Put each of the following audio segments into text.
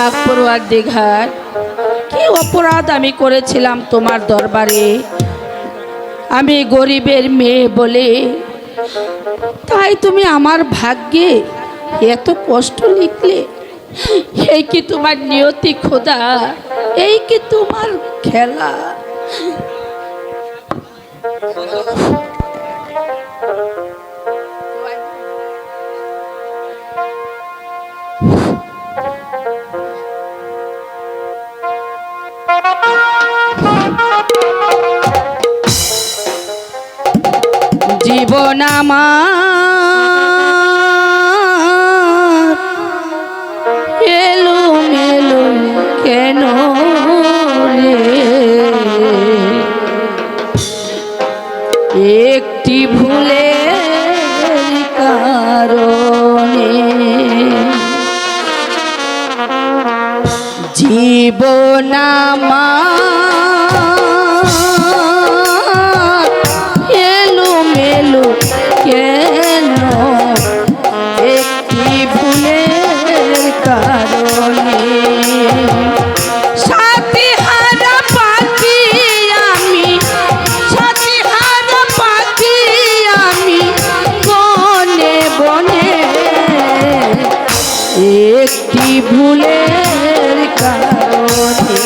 পাক পরওয়ারদিগার, কি অপরাধ আমি করেছিলাম তোমার দরবারে? আমি গরিবের মেয়ে বলে তাই তুমি আমার ভাগ্যে এত কষ্ট লিখলে? এই কি তোমার নিয়তি খোদা? এই কি তোমার খেলা? জীবন আমার এলো মেলো কেন রে? একটি ভুলের কারণে জীবন আমার এলো মেলো কেন? একটি ভুলের কারণে সাথী হারা পাখি আমি, সাথী হারা পাখি আমি বনে বনে, একটি ভুলের কারণে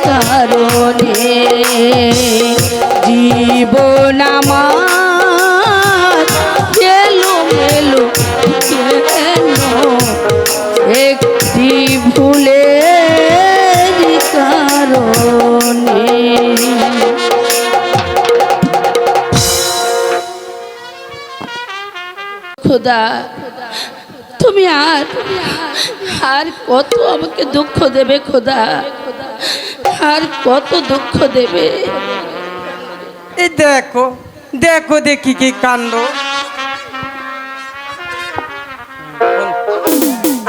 কারণে জীবন আমার গেলো মেলো কেন একটি ভুলের কারণে। খোদা তুমি আর কত আমাকে দুঃখ দেবে খোদা, আর কত দুঃখ দেবে। এই দেখো দেখো দেখি কি কাণ্ড।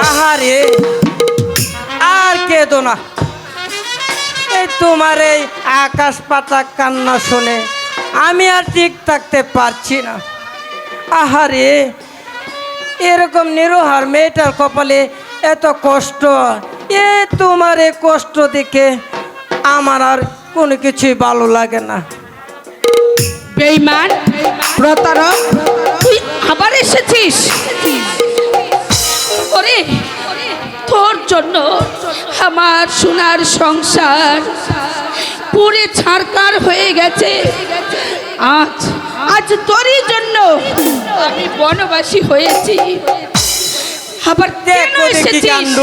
আহারে আর কেঁদো না। এই তোমার এই আকাশ পাতাল কান্না শুনে আমি আর ঠিক থাকতে পারছি না। আহারে এরকম নিরোহার মেয়েটার কপালে এত কষ্ট, এ তোমার এই কষ্ট দেখে আমার আর কোনো কিছুই ভালো লাগে না। বেঈমান প্রতারক, তুই আবার এসেছিস। ওরে তোর জন্য আমার সোনার সংসার পুরে ছারকার হয়ে গেছে। আজ আজ তোরই জন্য আমি বনবাসী হয়েছি। আবার দেখো দেখি কাণ্ড।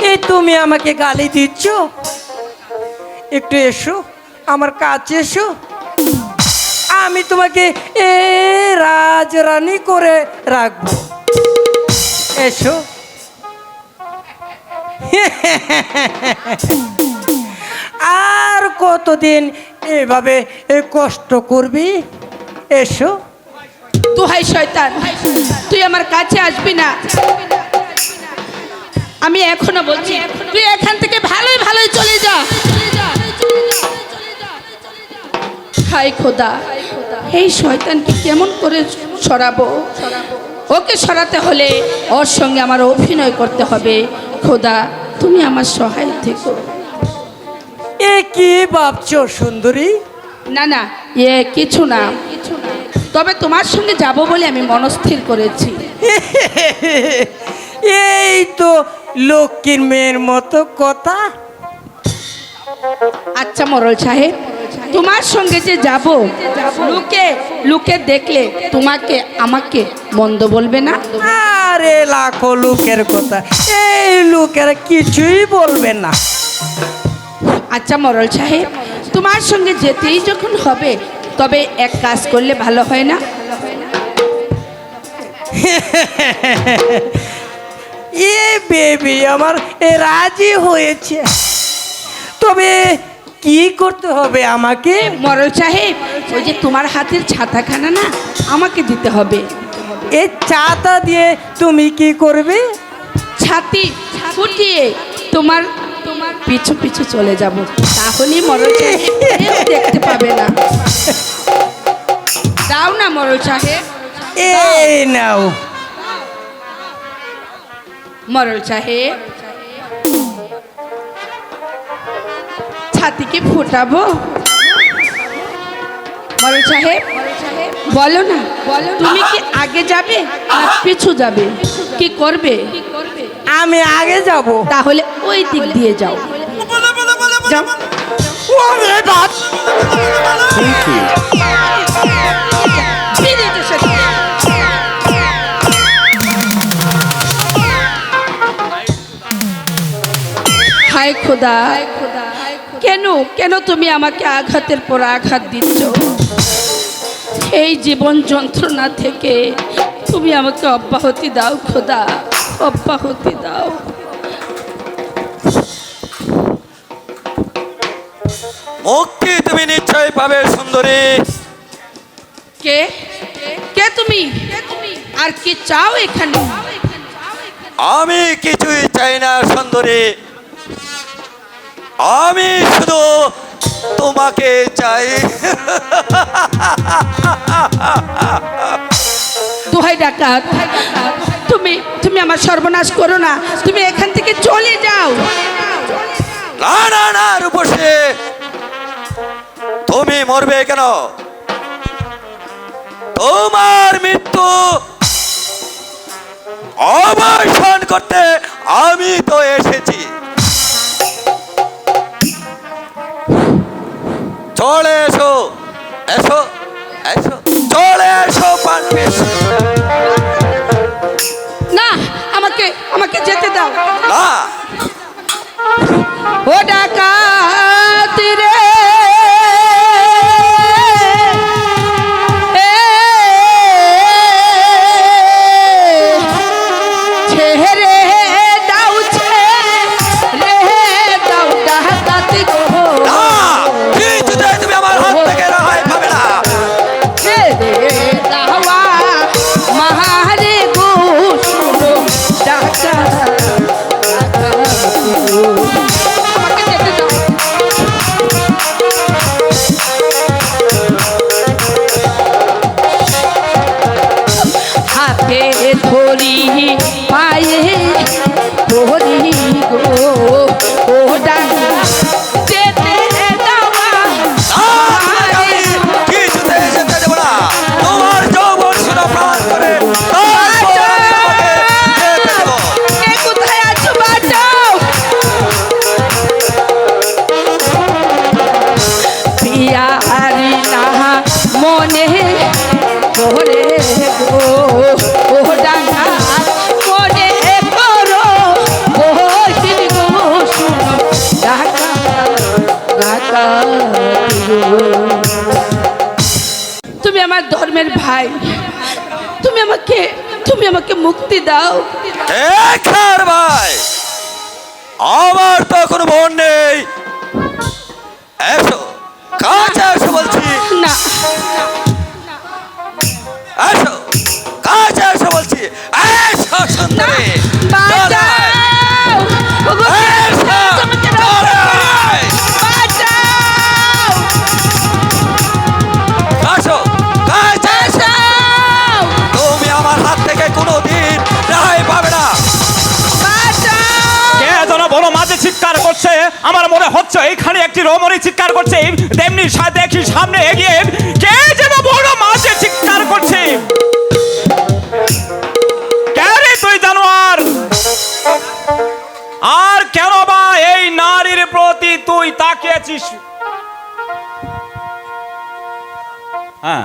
এই তুমি আমাকে গালি দিচ্ছ? একটু এসো আমার কাছে এসো, আমি তোমাকে রাজরানী করে রাখবো। এসো। আর কতদিন এভাবে কষ্ট করবি? এসো। দোহাই শয়তান, তুই আমার কাছে আসবি না। আমি এখনো বলছি তুই এখান থেকে ভালোই ভালোই চলে যা। হায় খোদা, এই শয়তানকে কেমন করে সরাবো? ওকে সরাতে হলে ওর সঙ্গে আমার অভিনয় করতে হবে। খোদা তুমি আমার সহায় থেকো। এ কি ভাবছো সুন্দরী? না না, কিছু না, তবে তোমার সঙ্গে যাব বলে আমি মনস্থির করেছি। এই তো লক্ষ্মীর মেয়ের মতো কথা। আচ্ছা মোরল সাহেব, তোমার সঙ্গে যে যাব, লুকে লুকে দেখলে তোমাকে আমাকে মন্দ বলবে না? আরে লাখো লোকের কথা, এই লোকের কিছুই বলবে না। আচ্ছা মোরল সাহেব, তোমার সঙ্গে যেতেই যখন হবে তবে এক কাজ করলে ভালো হয় না? এ বেবি আমার রাজি হয়েছে, তবে কি করতে হবে আমাকে? মোরল সাহেব, ওই যে তোমার হাতের ছাতাখানা না, আমাকে দিতে হবে। এই ছাতা দিয়ে তুমি কি করবে? ছাতি ফুটিয়ে তোমার তোমার পিছু পিছু চলে যাব, তাহলেই মোরল সাহেব কেউ দেখতে পাবে না। দাও না মোরল সাহেব। এই নাও। মোরল সাহেব, ছাতিকে ফোটাবো? মোরল সাহেব বলো না, বলো তুমি কি আগে যাবে না পিছু যাবে? কি করবে? আমি আগে যাব। তাহলে ওই দিক দিয়ে যাও। যাও। ওরে বাপ! ফিরে এসে হায় খোদা, কেন কেন তুমি আমাকে আঘাতের পর আঘাত দিচ্ছ? এই জীবন যন্ত্রণা থেকে তুমি আমাকে অব্যাহতি দাও খোদা, অব্যাহতি দাও। মুক্তি তুমি নিশ্চয় পাবে সুন্দরী। কে কে তুমি? আর কি চাও এখানে? আমি কিছুই চাই না সুন্দরী, আমি শুধু তোমাকে চাই। দোহাই ডাকাত, তুমি তুমি আমার সর্বনাশ করো না, তুমি এখান থেকে চলে যাও। না না না রূপসী, তুমি মরবে কেন? তোমার মৃত্যু অবসান করতে আমি তো এসেছি। চলে এসো, এসো, এসো, চলে এসো পারভেজ। না, আমাকে আমাকে যেতে দাও। না, ও ডাকাত রে, ছেড়ে দাও, ছেড়ে দাও ডাকাত গো। না, কিছুতেই তুমি আমার হাত থেকে রেহাই পাবে না। ছেড়ে দাওয়া মারে গো, শুনো ডাকাত, আমাকে যেতে দাও। হাতে ধরি পায়ে ধরি গো, ও ডাকা যেতে দেওয়া আমি কিছুতেই যেতে দেব না। তোমার যৌবন শুধু প্রাণ করে তারপর আমি তোমাকে যেতে দেব। কে কোথায় আছো বাঁচাও। পিয়ারি না মনে ধরে গো, ও ডাকা মনে করো বসি গো, শুনো ডাকা ডাকা। তুমি আমার ধর্মের ভাই, তুমি আমাকে মুক্তি দাও। দেখার ভাই, আমার তো কোনো মন নেই। এসো, কাছে এসো বলছি। না, এসো, কাছে এসো বলছি। এসো সুন্দরী, চলে আয়। বাঁচাও ওগো, এসো, আমাকে চলে আয়। বাঁচাও, আসো, কাছে এসো। বাঁচাও, তুমি আমার হাত থেকে কোনোদিন রেহাই পাবে না। বাঁচাও। কে যেন বড় মাঝে চিৎকার করছে, আমার মনে হচ্ছে এখানে একটি রমণী চিৎকার করছে। তেমনি দেখি সামনে এগিয়ে কে যেন বড় মাঝে চিৎকার করছে। কে রে তুই জানোয়ার? আর কেন বা এই নারীর প্রতি তুই তাকিয়েছিস? হ্যাঁ,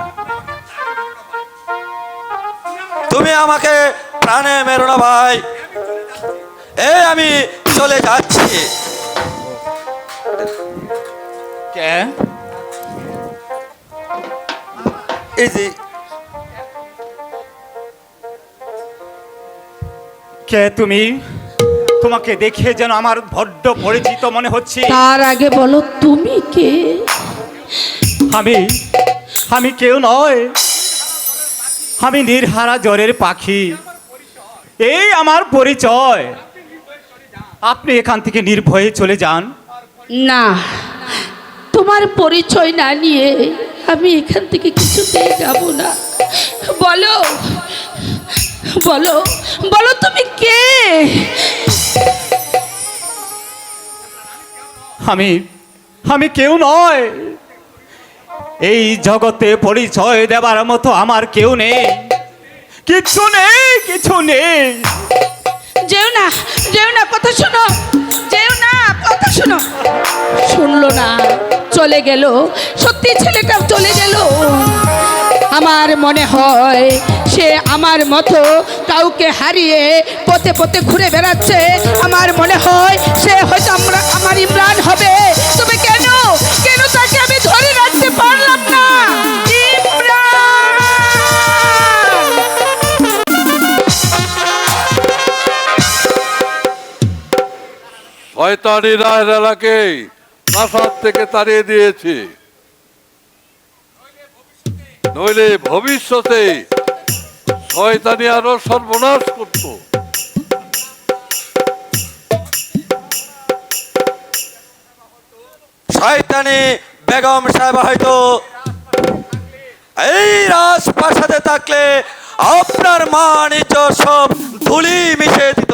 তুমি আমাকে প্রাণে মেরো না ভাই। এই আমি চলে যাচ্ছি। কে? এই যে কে তুমি? তোমাকে দেখে যেন আমার বড্ড পরিচিত মনে হচ্ছে। তার আগে বলো তুমি কে? আমি কেউ নয়, আমি নির্হারা জ্বরের পাখি। এই আমার পরিচয়। আপনি এখান থেকে নির্ভয়ে চলে যান। না, তোমার পরিচয় না নিয়ে আমি এখান থেকে কিছুতেই যাব না। বলো বলো বলো তুমি কে? আমি কেউ নয়। এই জগতে পরিচয় দেবার মতো আমার কেউ নেই, কিছু নেই, কিছু নেই। যেও না, যেও না, কথা শোনো, যেও না, কথা শোনো। শুনলো না, চলে গেল। সত্যি ছেলেটা চলে গেল। আমার মনে হয় সে আমার মতো কাউকে হারিয়ে পথে পথে ঘুরে বেড়াচ্ছে। আমার মনে হয় সে হয়তো আমার ইমরান হবে। তবে কেন কেন তাকে আমি ধরে রাখতে পারলাম না? ইমরান! শয়তানি রাহেলাকে প্রাসাদ থেকে তাড়িয়ে দিয়েছি, নইলে ভবিষ্যতে শয়তানি আরো সর্বনাশ করত। শয়তানি বেগম সাহেব হয়তো এই রাজপ্রাসাদে থাকলে আপনার মান ইজ্জত সব ধুলি মিশে দিত।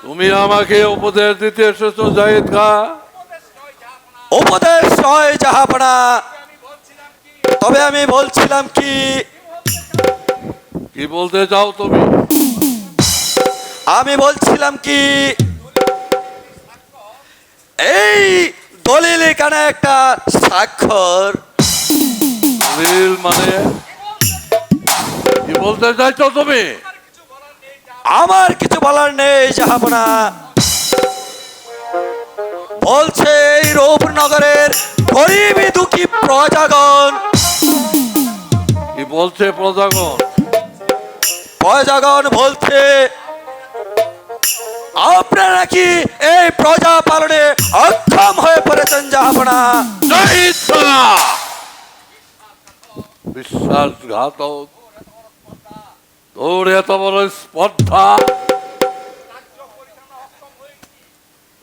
তুমি আমাকে উপদেশ দিতে এসেছো জাহিদ খা? উপদেশ নয় জাহাপনা, তবে আমি বলছিলাম কি কি বলতে চাও তুমি? আমি বলছিলাম কি এই দলিল এখানে একটা স্বাক্ষর। দলিল মানে কি বলতে চাইছো তুমি? আমার কিছু বলার নেই জাহাপনা। বলছে এই রূপনগরের গরিবী দুঃখী প্রজাগণ, কি বলছে প্রজাগণ? প্রজাগণ বলছে আপনারা কি এই প্রজা পালনে অক্ষম হয়ে পড়েছেন জাহাপনা। বিশ্বাসঘাতক, তোর এত বড় স্পর্ধা!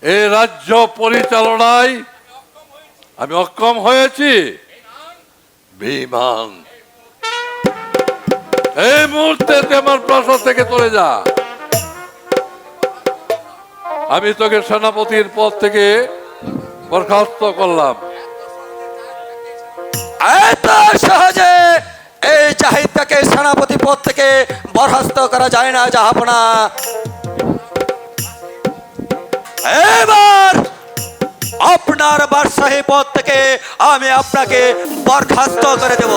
এই রাজ্য পরিচালনায় আমি অক্ষম হয়েছি? বেঈমান! এই মুহূর্তে তুই আমার প্রাসাদ থেকে চলে যা। আমি তোকে সেনাপতির পদ থেকে বরখাস্ত করলাম। এত সহজে এই জাহিদকে সেনাপতি পদ থেকে বরখাস্ত করা যায় না জাহাপনা। এবার আপনার বাদশাহী পদ থেকে আমি আপনাকে বরখাস্ত করে দেব।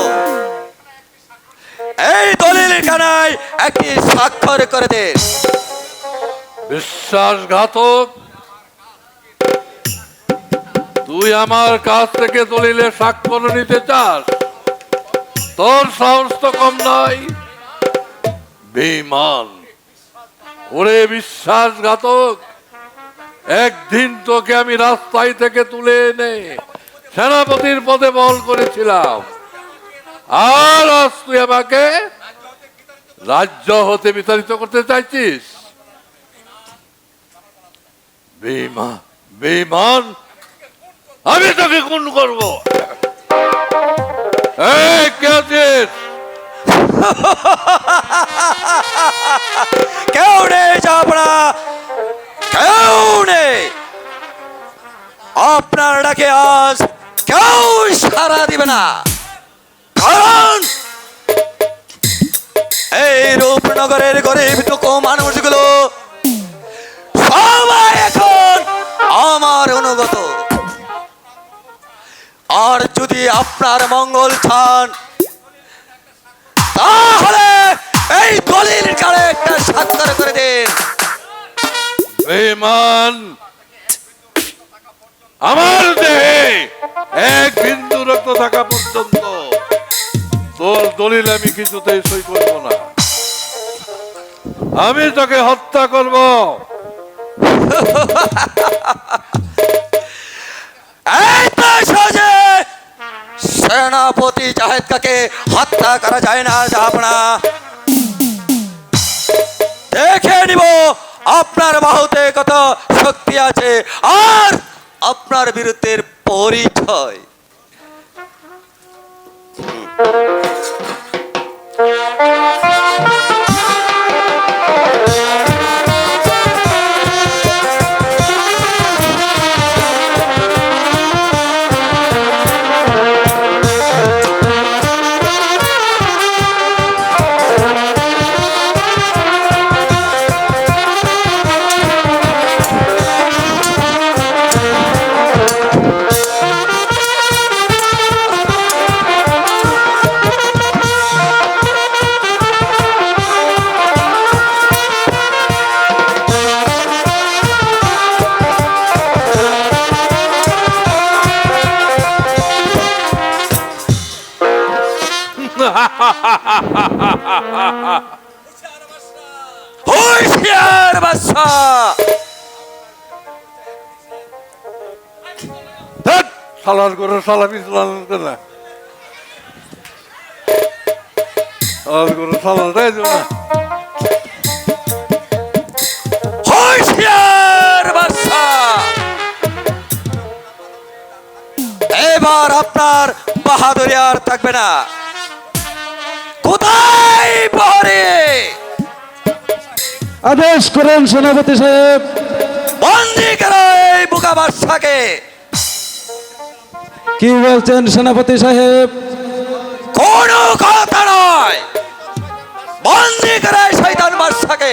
এই দলিল খানায় একটি স্বাক্ষর করে দেন। বিশ্বাসঘাতক! তুই আমার কাছ থেকে দলিলে স্বাক্ষর নিতে চাস? তোর সাহস তো কম নয়। বেঈমান! ওরে বিশ্বাসঘাতক! একদিন তোকে আমি রাস্তায় থেকে তুলে এনে সেনাপতির পদে বল করেছিলাম, আর আজ তুই আমাকে রাজ্য হতে বিতাড়িত করতে চাইছিস? বেঈমান! বেঈমান! আমি তোকে খুন করব। এই কে আছিস? কেউ নেই জাহাপনা, কেউ নেই। আপনার ডাকে আজ কেউ সাড়া দিবে না, কারণ এই রূপনগরের গরিব দুঃখ মানুষগুলো সবাই এখন আমার অনুগত। আর যদি আপনার মঙ্গল চান, তাহলে এই দলিল কারে একটা স্বাক্ষর করে দিন। বেঈমান! আমার দেহে এক বিন্দু রক্ত থাকা পর্যন্ত তোর দলিল আমি কিছুতেই সই করব না। আমি তোকে হত্যা করব। এই তো সহজে সেনাপতি জাহেদকে হত্যা করা যায় না জাহাপনা। দেখে নিব আপনার বাহুতে কত শক্তি আছে আর আপনার বিরুদ্ধের পরিচয়। হুঁশিয়ার বাদশা! ধ্যাৎ, সালার করে সালামি সালাম না। সালার করে সালাটাই দেব না। হুঁশিয়ার বাদশা! এবার আপনার বাহাদুরি আর থাকবে না। কোথায় প্রহরী? আদেশ করেন সেনাপতি সাহেব। বন্দি করো এই বুকা বাদশাকে। কি বলছেন সেনাপতি সাহেব? কোনো কথা নয়, বন্দি করে এই শয়তান বাদশাকে।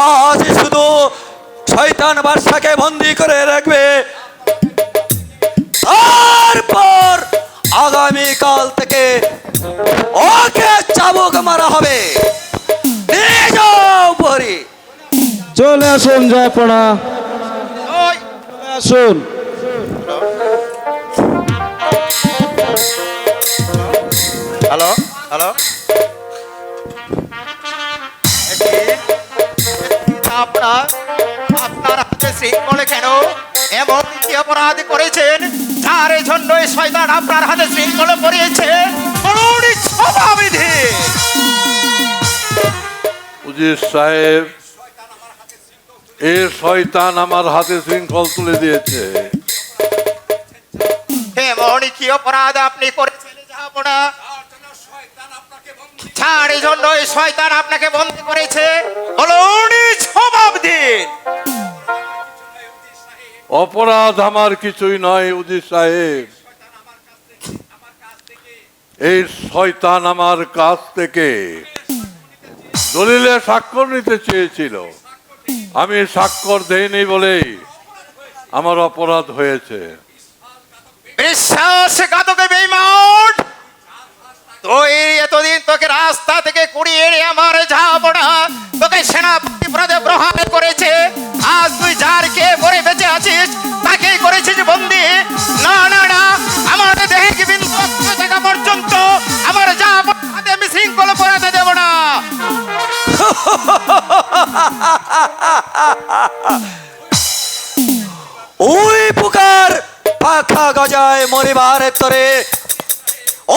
আজ শুধু শয়তান বাদশাকে বন্দি করে রাখবে, তারপর আগামীকাল থেকে ওকে চাবুক মারা হবে। নিয়ে যাও পরি। চলে আসুন জয়পনা, আসুন। হ্যালো হ্যালো, আপনার আপনার হাতে শৃঙ্খলে কেন? এমন কি অপরাধ করেছেন যার জন্য এই শয়তান আপনার হাতে শৃঙ্খলে পড়িয়েছে? বলুন স্বভাববিধি। উজির সাহেব, এ শয়তান আমার হাতে শৃঙ্খল তুলে দিয়েছে। এমন কি অপরাধ আপনি করেছেন যাব না, যার জন্য এই শয়তান আপনাকে বন্দি করেছে? বলুন স্বভাব দিন। অপরাধ আমার কিছুই নয় উজির সাহেব। এই শয়তান আমার কাছ থেকে দলিলে স্বাক্ষর নিতে চেয়েছিল, আমি স্বাক্ষর দেইনি বলেই আমার অপরাধ হয়েছে। বিশ্বাসঘাতকে বেঈমান, তুই এতদিন তোকে রাস্তা থেকে কুড়িয়ে এনে আমার যাব না, তোকে সেনাপতি পদে গ্রহণ করেছে। আজ তুই যার কে পরে বেঁচে আছিস তাকেই করেছিস বন্দি। না না না, আমার দেহে কি বিন্দু রক্ত থাকা পর্যন্ত আমার যাব হাতে আমি শৃঙ্খল পরাতে দেব না। ওই পুকার পাখা গজায় মরিবার তরে।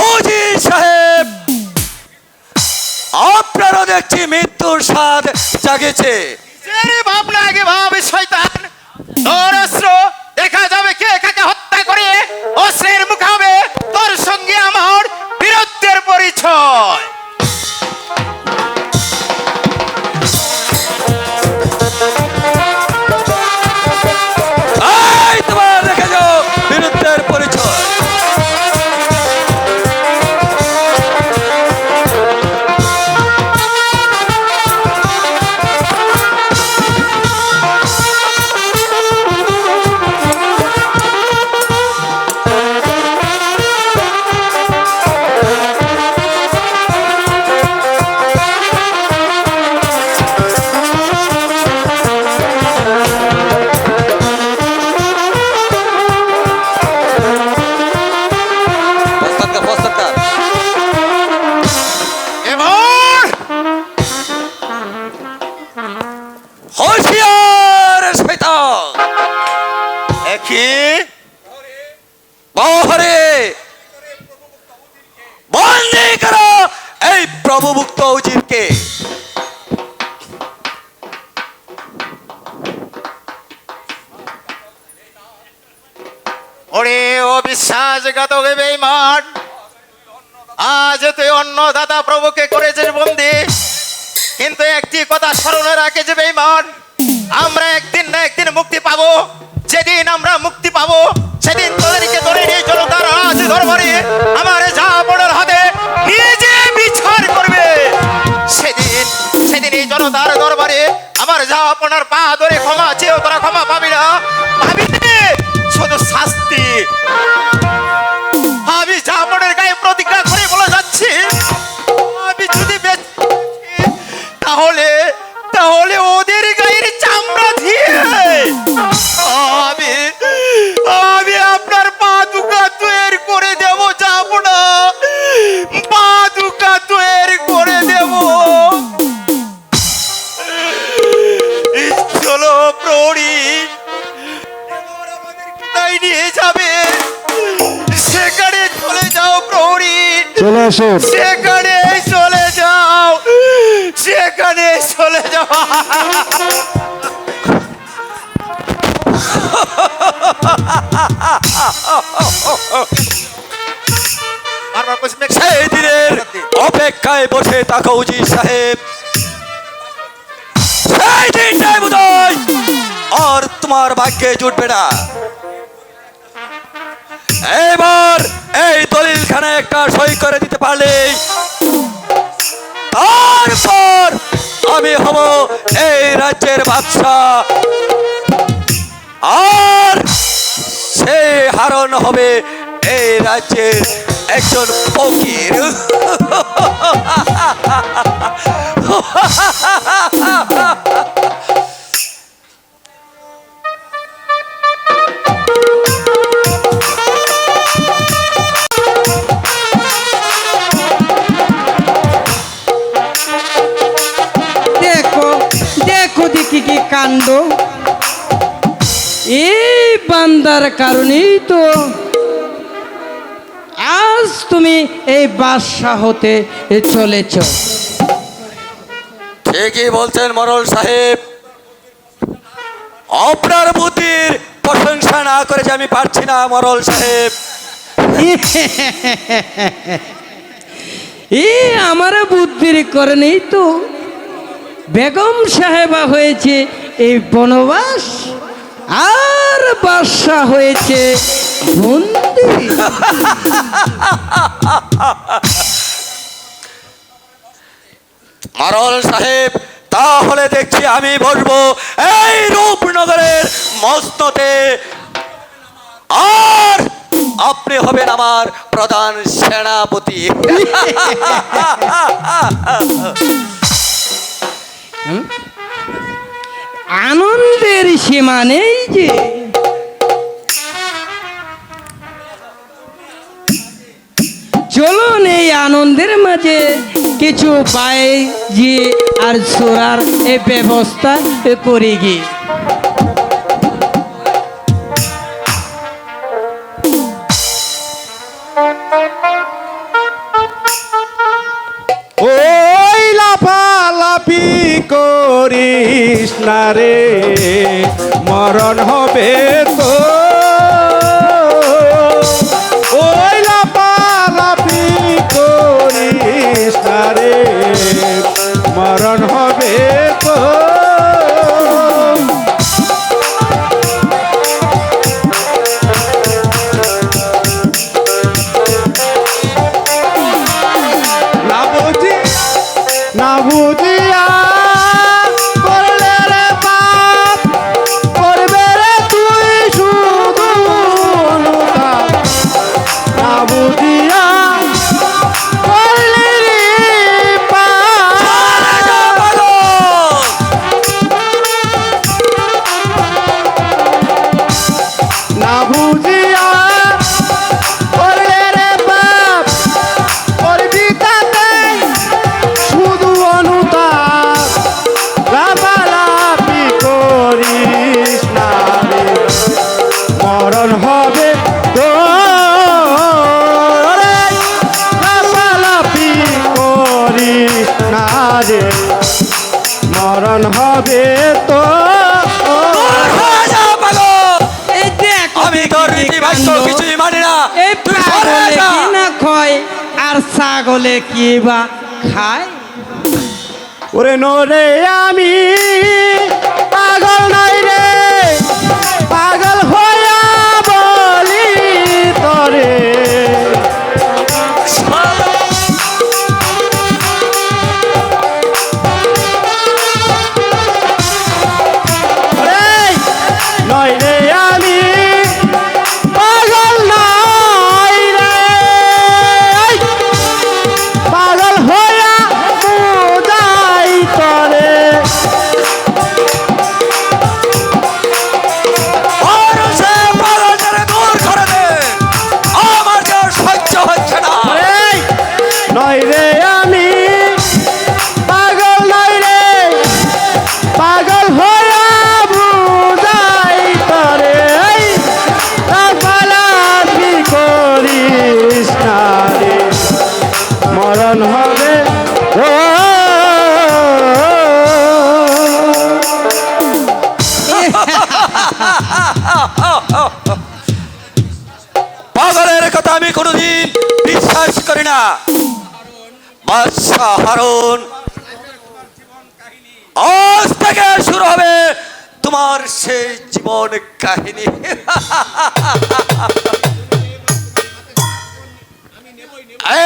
ওজির সাহেব, আপনারও দেখছি মৃত্যুর স্বাদ জাগেছে। রে ভাবনা আগে ভাবে শয়তান, তোর অস্ত্র দেখা যাবে কে কাকে হত্যা করে। অস্ত্রের মুখাবে তোর সঙ্গে আমার বীরত্বের পরিচয়। এই তোমার দেখে যাও বীরত্বের পরিচয়। এবার হুঁশিয়ার শয়তান, একই বহরে বন্দি করো এই প্রভুভুক্ত উজিরকে। ওরে ও বিশ্বাসঘাতক বেঈমান, আজ তুই অন্নদাতা প্রভুকে করেছিস বন্দি, কিন্তু একটি কথা স্মরণে রাখে যে বেঈমান, আমরা একদিন না একদিন মুক্তি পাবো। যেদিন আমরা মুক্তি পাবো সেদিন তোদেরকে ধরে নিয়ে জনতার রাজ দরবারে আমার জাহাপনার হাতে নিজে বিচার করবে। সেদিন সেদিন এই জনতার দরবারে আমার জাহাপনার পা ধরে ক্ষমা চেয়েও তোরা ক্ষমা পাবি না, ভাবি নে শুধু শাস্তি। আমি জাহাপনার গায়ে প্রতিজ্ঞা করে বলে যাচ্ছি, আমি যদি বেঁচে থাকি, তাহলে তাহলে ওদের গায়ের চামড়া দিয়ে আমি আমি আপনার পা দুকা তৈরি করে দেব। যাব না, পা দুকা তৈরি করে দেব। চলো প্রহরী, এবার আমাদেরকে তাই নিয়ে যাবে। সেখানে চলে যাও প্রহরী, চলে আসুন। সেখানে চলে যাও, সেখানে চলে যাও। সেই দিনের অপেক্ষায় বসে থাকো উজির সাহেব। সেই দিনটাই বোধহয় আর তোমার ভাগ্যে জুটবে না। এবার এই দলিলখানে একটা সই করে দিতে পারলেই তারপর আমি হব এই রাজ্যের বাদশাহ, আর সে হারন হবে এই রাজ্যের একজন ফকির। দেখো দেখো দেখি কি কাণ্ড, এই বান্দার কারণেই তো আজ তুমি এই বাদশা হতে চলেছ। ঠিকই বলছেন মরল সাহেব, আপনার বুদ্ধির প্রশংসা না করে যে আমি পারছি না মরল সাহেব। এই আমার বুদ্ধির কারণেই তো বেগম সাহেবা হয়েছে এই বনবাস, আর বাদশা হয়েছে বন্দি। মরল সাহেব, তাহলে দেখছি আমি বসবো এই রূপনগরের মসনদে, আর আপনি হবেন আমার প্রধান সেনাপতি। আনন্দের সীমা নেই যে, চলুন এই আনন্দের মাঝে কিছু পায়ে যে আর সোরার এই ব্যবস্থা করে গিয়ে। ওই লাফালাফি করিস না রে, মরণ হবে তো। ওই লাফালাফি করিস না রে, মরণ হবে তো। না বুঝি না বুঝিয়া করলে রে পাপ, করবে রে তুই শুধু অনুতাপ। না বুঝিয়া করলে রে পাপ। না বুঝিয়া করলে রে পাপ, করবি তাতে শুধু অনুতাপ। লাফালাফি করিস না রে, মরণ হবে তোর। লাফালাফি করিস না রে, মরণ হবে তোর। এই দেখো আমি তোর রীতি বাক্য কিছুই মানি না। এই তুই সরে পাগলে যা। কি না খয় আর ছাগলে কি বা খায়। ওরে নোরে আমি পাগল নাই রে, পাগল হইয়া বলি তরে। ওরে নয় রে আমি পাগল নাই রে, পাগল হইয়া বুঝাই তরে। আর সে পাগলটারে দূর করে দে, আমার যে আর সহ্য হচ্ছে না। এই নয় রে আমি পাগল নাই রে, পাগল হইয়া বুঝাই তরে। লাফালাফি করিস না রে, মরণ হবে পাগলের কথা আমি কোনোদিন বিশ্বাস করি না। বাদশাহ হারুন, আজ থেকে শুরু হবে তোমার সেই জীবন কাহিনী।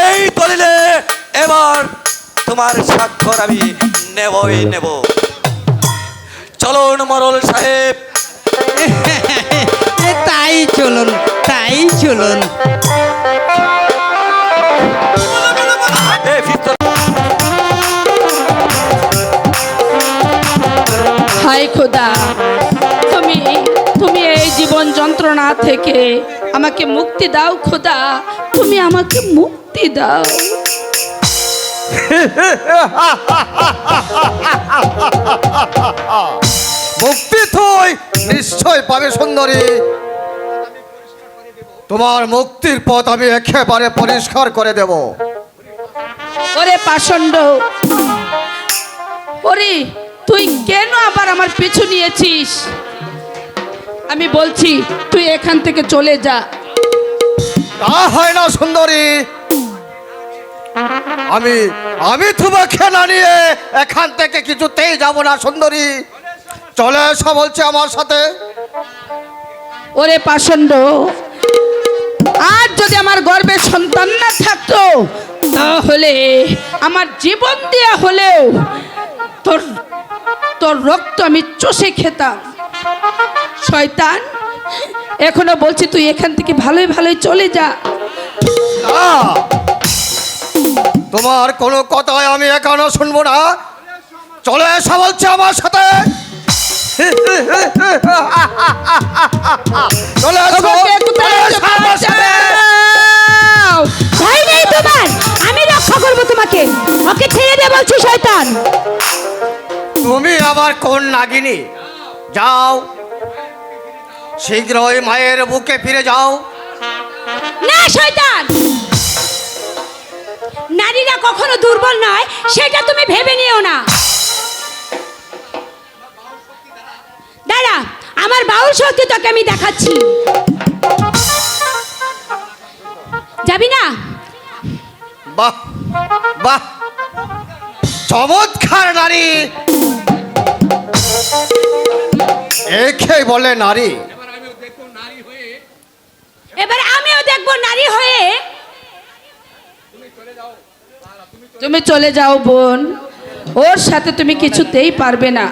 এই দলিলে এবার তোমার স্বাক্ষর আমি নেবই নেব। চলুন মোরল সাহেব। তাই চলুন, তাই চলুন। এই পিস্তল হায় খোদা, তুমি তুমি এই জীবন যন্ত্রণা থেকে আমাকে মুক্তি দাও খোদা, তুমি আমাকে মুক্তি দাও। মুক্তি তুই নিশ্চয় পাবে সুন্দরী। তোমার মুক্তির পথ আমি একেবারে পরিষ্কার করে দেব। ওরে পাষণ্ড, ওরে তুই কেন আবার আমার পিছু নিয়েছিস? আমি বলছি তুই এখান থেকে চলে যা। তা হয় না সুন্দরী, আমি আমি তোমাকে না নিয়ে এখান থেকে কিছুতেই যাব না সুন্দরী। চলে এসো বলছে আমার সাথে। ওরে পাষণ্ড, আজ যদি আমার গর্ভের সন্তান না থাকতো তাহলে আমার জীবন দেয়া হলেও তোর তোর রক্ত আমি চষে খেতাম। শয়তান, এখনো বলছি তুই এখান থেকে ভালোই ভালোই চলে যা। না, তোমার কোনো কথাই আমি এখনো শুনবো না। চলে এসো বলছে আমার সাথে। চলে এসো, ওকে কোথায় চলে এসো আমার সাথে। ভয় নেই তোমার, আমি রক্ষা করব তোমাকে। ওকে ছেড়ে দে বলছি শয়তান। তুমি আবার কোন নাগিনী? যাও, শীঘ্রই মায়ের বুকে ফিরে যাও। না শয়তান, নারীরা কখনো দুর্বল নয় সেটা তুমি ভেবে নিও না। দাঁড়া, আমার বাউল শক্তি তোকে আমি দেখাচ্ছি। যাবি না? বাহ বাহ, চমৎকার নারী, একে বলে নারী। এবার আমিও দেখবো নারী হয়ে। তুমি চলে যাও বোন, ওর সাথে তুমি কিছুতেই পারবে না।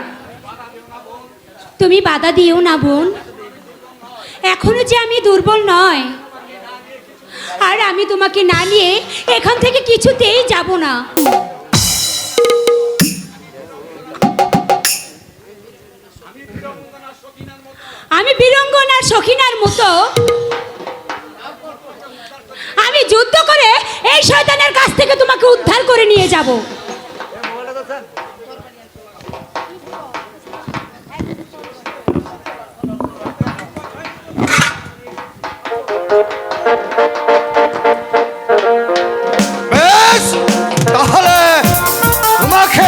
তুমি বাধা দিও না বোন, এখনো যে আমি দুর্বল নয়। আর আমি তোমাকে না নিয়ে এখান থেকে কিছুতেই যাব না। আমি বীরঙ্গনা সখিনার মতো আমি যুদ্ধ করে এই শয়তানের কাছ থেকে তোমাকে উদ্ধার করে নিয়ে যাব। বেশ, তাহলে তোমাকে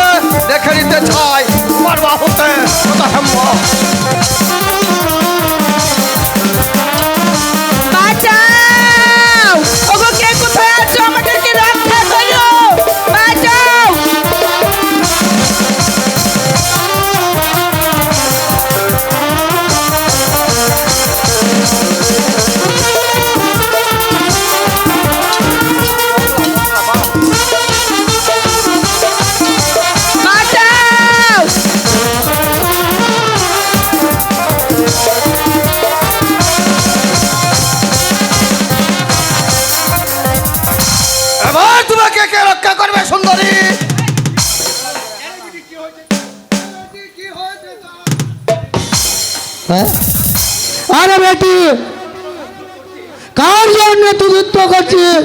দেখে নিতে চাই তোমার বাহুতে কত হিম্মত। বাঁচাও! ওগো, কে কোথায় আছো? আমাদেরকে রক্ষা করো! বাঁচাও! বাঁচাও! এবার তোমাকে কে রক্ষা করবে সুন্দরী? আরে বেটি, কার জন্য তুই যুদ্ধ করছিস?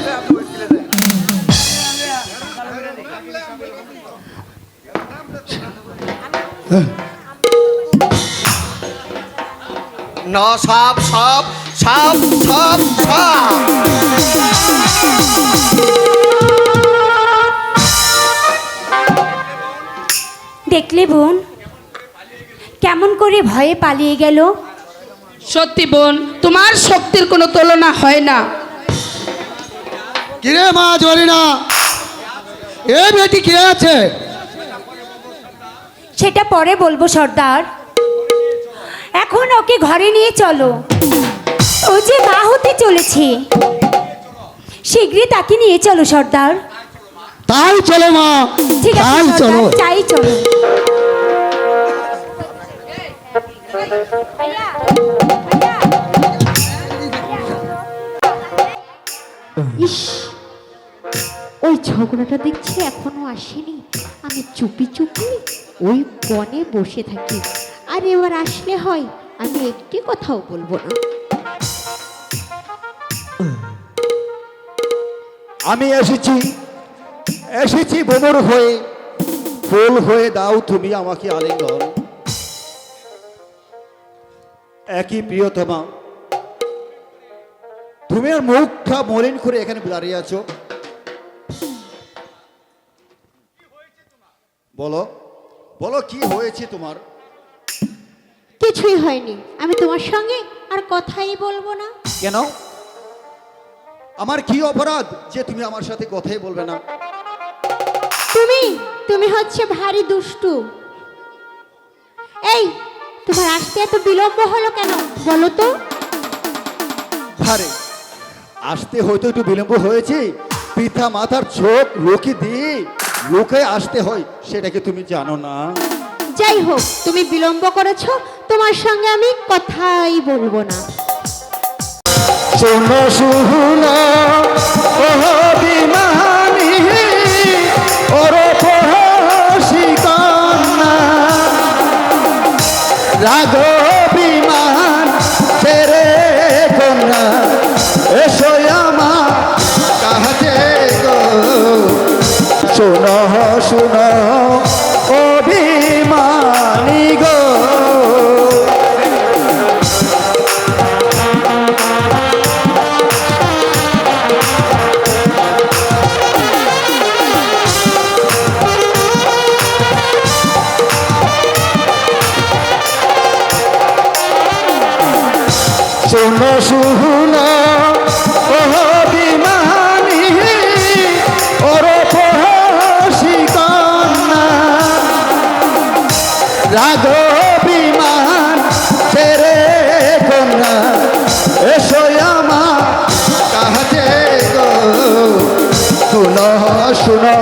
না, সাপ সাপ সাপ সাপ সাপ। দেখলে বোন কেমন করে ভয়ে পালিয়ে গেল। সত্যি বোন, তোমার শক্তির কোনো তুলনা হয় না। কিরে মা জরিনা, এ বেটি কে আছে? সেটা পরে বলবো সর্দার, এখন ওকে ঘরে নিয়ে চলো। ও যে মা হতে চলেছে, শীঘ্রই তাকে নিয়ে চলো সর্দার। তাই চলো মা, ঠিক আছে তাই চলো। সর্দার, তাই চলো। ইস, ওই ঝগড়াটা দেখছি এখনো আসেনি। আমি চুপি চুপি ওই বনে বসে থাকি, আর এবার আসলে হয় আমি একটি কথাও বলবো না। আমি এসেছি ভ্রমর হয়ে, ফুল হয়ে দাও তুমি আমাকে আলিঙ্গন। একই প্রিয়তমা, তুমি আর মুখটা মলিন করে এখানে দাঁড়িয়ে আছো। বলো বলো কি হয়েছে তোমার? কিছুই হয়নি, আমি তোমার সঙ্গে আর কথাই বলবো না। কেন? আমার কি অপরাধ যে তুমি আমার সাথে কথাই বলবে না? তুমি হচ্ছে ভারী দুষ্টু। এই, তোমার আসতে এত বিলম্ব হলো কেন বলো তো? আরে আসতে হয়তো একটু বিলম্ব হয়েছে, পিতা মাতার চোখ লোকে দিয়ে লোকে আসতে হয়, সেটা কি তুমি জানো না? যাই হোক, তুমি বিলম্ব করেছো, তোমার সঙ্গে আমি কথাই বলবো না। শোনো শোনো ও বিমানী ওর পহসি কন্যা, রাগ বিমান ছেড়ে কন্যা এসো আমার কাছে গো। শোনো শোনো ও বিমানী গো। শোনো শোনো ও বিমানী ওর পহসি কন্যা, রাগ বিমান ছেড়ে কন্যা এসো আমার কাছে গো। শোনো শোনো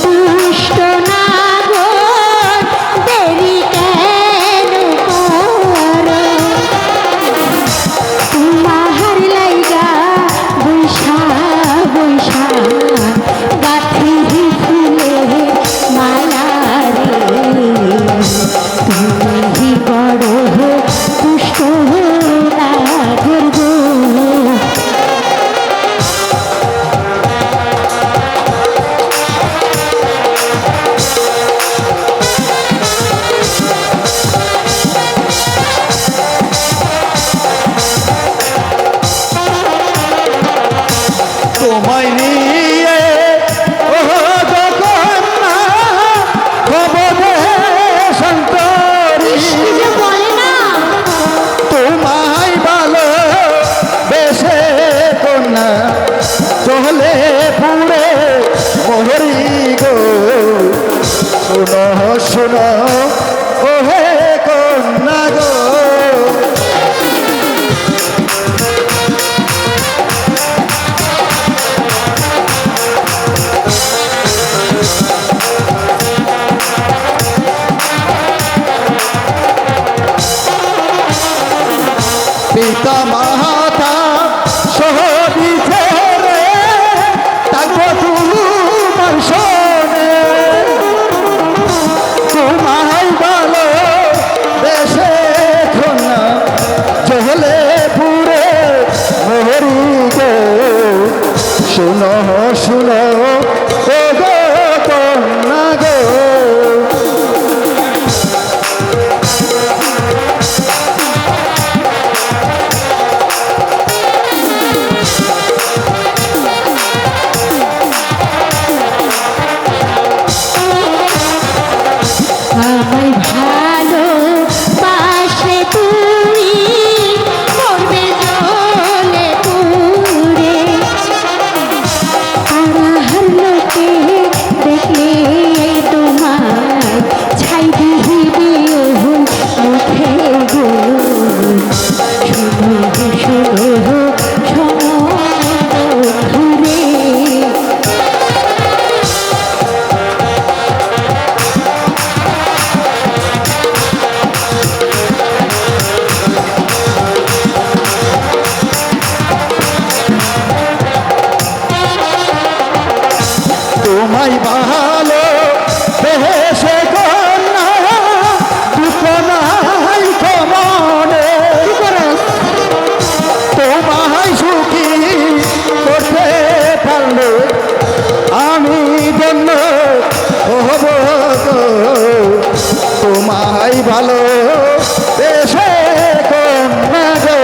দুষ্ট নাগর দেরি কেন করো? তোমার লাইগা বৈশা বৈশা গাথি ফুলে মালা রে, তুমি বড় দুষ্ট নাগর গো। তোমায় নিয়ে ও কন্যা খবরে সন্তরি, যে বলে না, তোমায় ভালো বেশে কন্যা চলে পুরে মোহরি গো। শোনো শোনো ও হে কন্যা গো। পিতা মাতা সহবি ছেড়ে থাকবো তোমার শোনে, তোমায় ভালো তোমায় ভালো বেহেসে কন্যা দুঃখ নাই কমনে তোমায় সুখী করতে পারলে আমি জন্য হব গো। তোমায় ভালো বেসে কন্যা গো।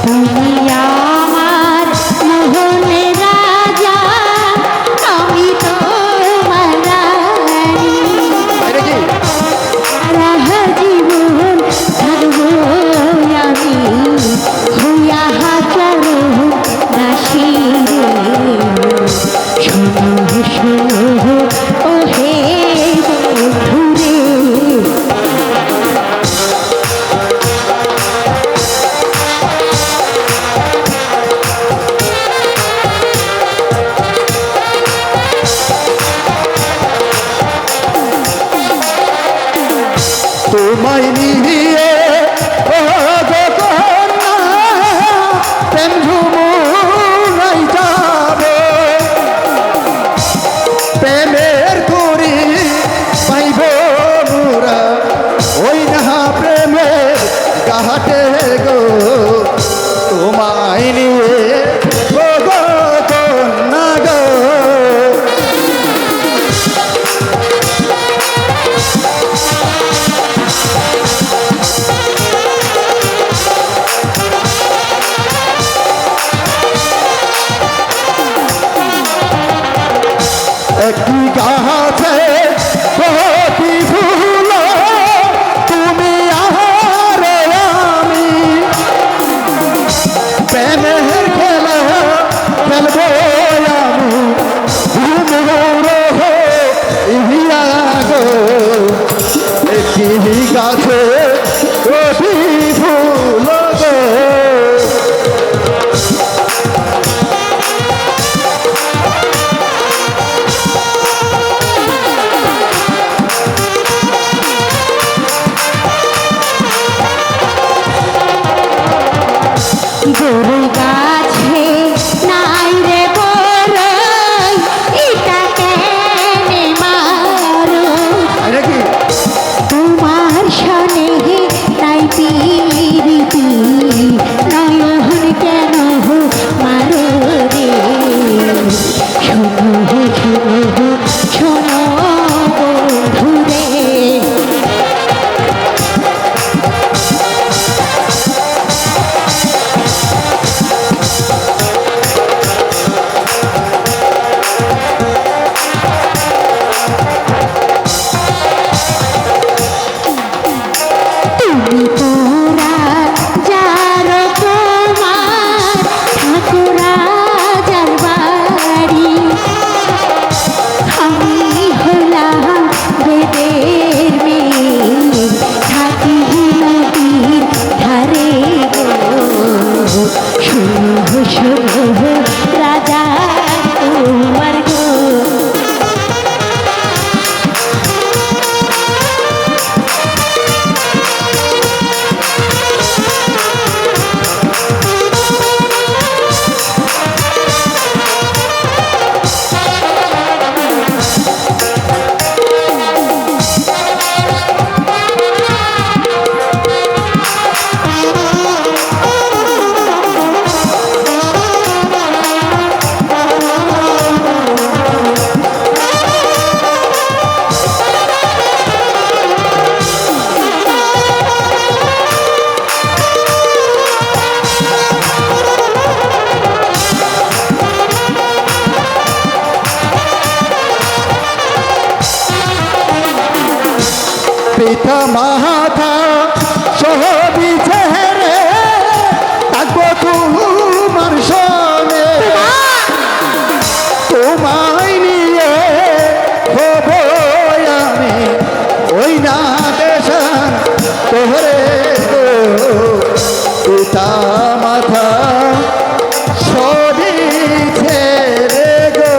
তুমি আমার মোহনের রাজা, আমি তোমার রানী। বাইরে কি সারা জীবন থাকবো আমি হইয়া হাজারো দাসী রে। শোনো শোনো ও হে বন্ধু রে, তোমায় নিয়ে ও গো কন্যা প্রেম ভ্রমণাই যাবে। প্রেমের করি পাইব মোরা ওই না প্রেমের ঘাটে গো। তোমায় নিয়ে ও গো কন্যা গো। একটি গাছে কটি ফুল তুমি আর আমি প্রেমের খেলা খেলবো আমি ইহিয়া গো। একটি গাছে কটি ফুল গো। গরু গাছে নাই রে বড়ই, এটা কেনে মারো? বাইরে কি তোমার সনে নাই পিরিতি, নয়ন কেন মারো রে? শোনো শোনো শোনো বন্ধু রে, তুমি তোরা যার তোমার ঠাকুরা যার বাড়ি, আমি হলাম বেদের মেয়ে থাকি নদীর ধারে গো। শোনো শোনো রাজা তোমার গো, পিতা মাতা সবই ছেড়ে থাকবো তোমার সঙ্গে। তোমায় নিয়ে হব আমি ওই না দেশান তোহরে গো। পিতা মাতা সবই ছেড়ে গো।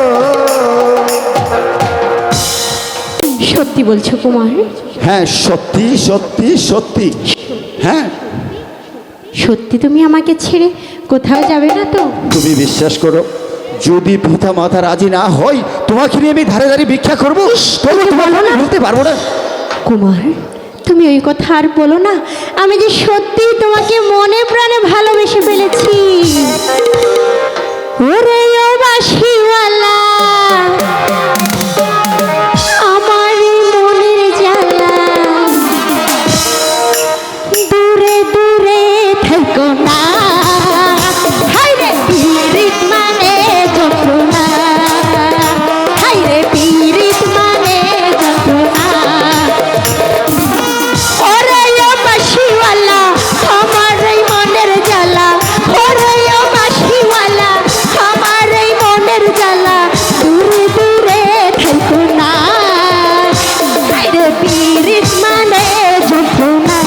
বলছো কুমার? হ্যাঁ, সত্যি সত্যি সত্যি। হ্যাঁ, সত্যি তুমি আমাকে ছেড়ে কোথাও যাবে না তো? তুমি বিশ্বাস করো, যদি পিতা মাতা রাজি না হয় তোমাকে নিয়ে আমি ধারে ধারে ভিক্ষা করবো, তবু তোমাকে আমি বলতে পারবো না। কুমার, তুমি ওই কথা আর বলো না। আমি যে সত্যি তোমাকে মনে প্রাণে ভালোবেসে ফেলেছি। ওরে ও বাঁশিওয়ালা, আমার এই মনের জ্বালা, দূরে দূরে থেকো না। হায়রে পীড়িত মানে যন্ত্রণা, হায়রে পীড়িত মানে যন্ত্রণা। ওরে ও বাঁশিওয়ালা, আমার এই মনের জ্বালা, ওরে ও বাঁশিওয়ালা, আমার এই মনের জ্বালা, দূরে দূরে থেকো না। হায়রে পীড়িত মানে যন্ত্রণা,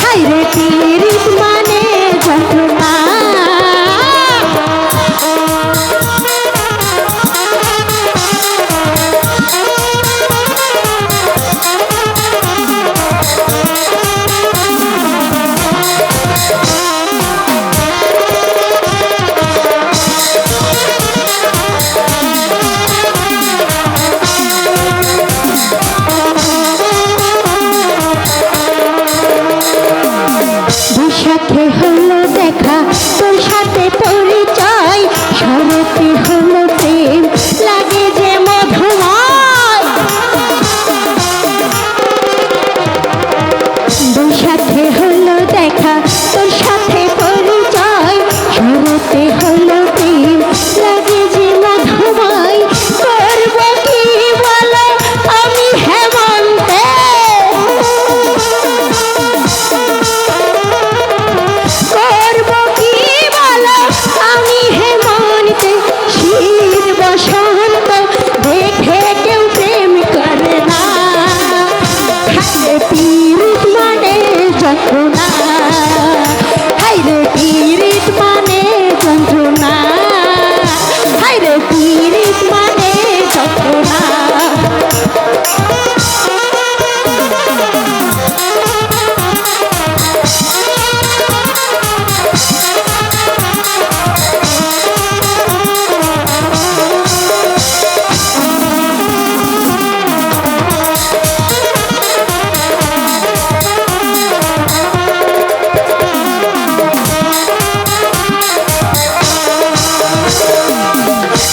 হায়রে পীড়িত মানে যন্ত্রণা। সাথে হলো দেখা, তোর সাথে পরিচয়, শরতে হলো প্রেম, লাগে যে মধুময়। তোর সাথে হলো দেখা, তোর সাথে পরিচয়, শরতে হলো প্রেম, লাগে যে মধুময়। করবো কি বলো আমি হেমন্তে, করবো কি বলো আমি হেমন্তে, শীত বসন্ত দেখে কেউ প্রেম করে না। হায়রে পীড়িত মানে যন্ত্রণা, হায়রে পীড়িত মানে যন্ত্রণা, হায়রে পীড়িত মানে যন্ত্রণা।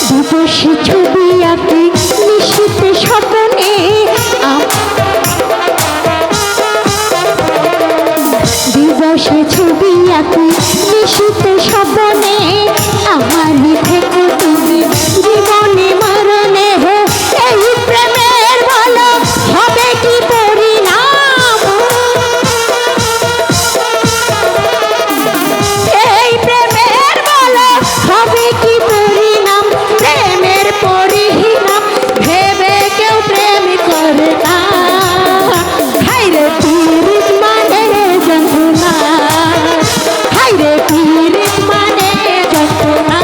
দিবসে ছবি আঁকি নিশীথে স্বপ্নে, দিবসে ছবি আঁকি নিশীথে স্বপ্নে, আমারই থেকো তুমি জীবনে মরণে। এই প্রেমের ভালো হবে কি পরিণাম, এই প্রেমের ভালো হবে কি পরিণাম, প্রেমের পরিণাম ভেবে কেউ প্রেম করে না। হায়রে পীড়িত মানে যন্ত্রণা, হায়রে পীড়িত মানে যন্ত্রণা।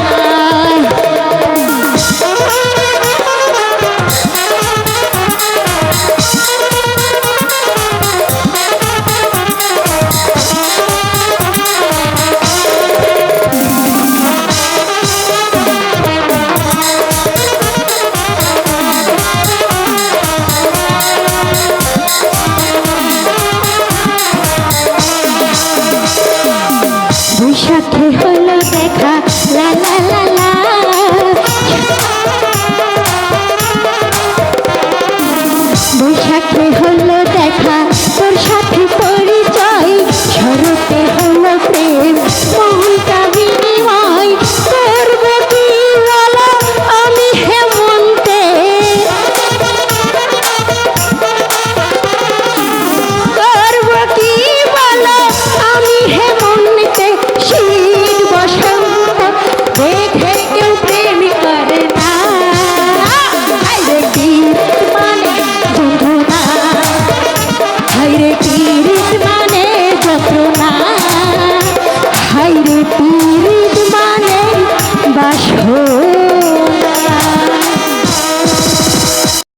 বৈশাখে হলো দেখা, লা লা লা লা, বৈশাখে হলো দেখা,